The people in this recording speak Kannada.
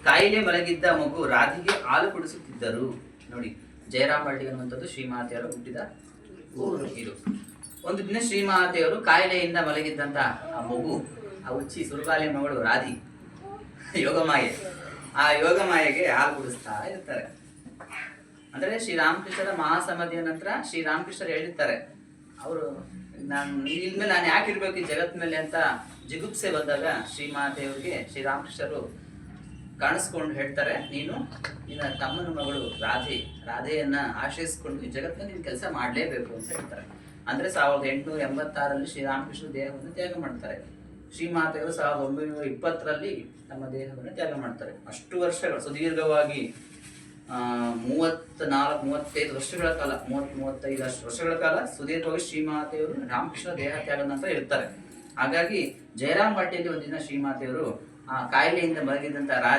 ಕಾಯಿಲೆ ಮಲಗಿದ್ದ ಮಗು ರಾಧಿಗೆ ಹಾಲು ಕುಡಿಸುತ್ತಿದ್ದರು. ನೋಡಿ, ಜಯರಾಮ್ ಬಾಟಿ ಅನ್ನುವಂಥದ್ದು ಶ್ರೀಮಾತೆಯವರು ಹುಟ್ಟಿದ ಊರು ಇದು. ಒಂದು ದಿನ ಶ್ರೀಮಾತೆಯವರು ಕಾಯಿಲೆಯಿಂದ ಮಲಗಿದ್ದಂತ ಆ ಮಗು, ಆ ಹುಚ್ಚಿ ಸುರುಗಾಲಿ ಮಗಳು ರಾಧಿ, ಯೋಗಮಾಯೆ, ಆ ಯೋಗಮಾಯೆಗೆ ಹಾಲು ಕುಡಿಸ್ತಾ ಇರ್ತಾರೆ. ಅಂದ್ರೆ ಶ್ರೀರಾಮಕೃಷ್ಣರ ಮಹಾಸಮಾಧಿಯ ನಂತರ ಶ್ರೀರಾಮಕೃಷ್ಣರು ಹೇಳಿರ್ತಾರೆ, ಅವರು ಇನ್ಮೇಲೆ ನಾನು ಯಾಕೆ ಇರ್ಬೇಕು ಈ ಜಗತ್ ಮೇಲೆ ಅಂತ ಜಿಗುಪ್ಸೆ ಬಂದಾಗ ಶ್ರೀಮಾತೆಯವರಿಗೆ ಶ್ರೀರಾಮಕೃಷ್ಣರು ಕಾಣಿಸ್ಕೊಂಡು ಹೇಳ್ತಾರೆ, ನೀನು ನಿನ್ನ ತಮ್ಮನ ಮಗಳು ರಾಧೆಯನ್ನ ಆಶ್ರಯಿಸಿಕೊಂಡು ಈ ಜಗತ್ತಿನಲ್ಲಿ ನೀನು ಕೆಲಸ ಮಾಡಲೇಬೇಕು ಅಂತ ಹೇಳ್ತಾರೆ. ಅಂದ್ರೆ 1886ರಲ್ಲಿ ಶ್ರೀರಾಮಕೃಷ್ಣ ದೇಹವನ್ನು ತ್ಯಾಗ ಮಾಡ್ತಾರೆ. ಶ್ರೀಮಾತೆಯವರು 1920ರಲ್ಲಿ ತಮ್ಮ ದೇಹವನ್ನು ತ್ಯಾಗ ಮಾಡ್ತಾರೆ. ಅಷ್ಟು ವರ್ಷಗಳು ಸುದೀರ್ಘವಾಗಿ 34-35 ವರ್ಷಗಳ ಕಾಲ, 30-35 ವರ್ಷಗಳ ಕಾಲ ಸುದೀರ್ಘವಾಗಿ ಶ್ರೀಮಾತೆಯವರು ರಾಮಕೃಷ್ಣ ದೇಹ ತ್ಯಾಗದ ನಂತರ ಇರ್ತಾರೆ. ಹಾಗಾಗಿ ಜಯರಾಮ್ ಬಾಟಿಯಲ್ಲಿ ಒಂದಿನ ಶ್ರೀಮಾತೆಯವರು ಆ ಕಾಯಿಲೆಯಿಂದ ಮಲಗಿದಂತ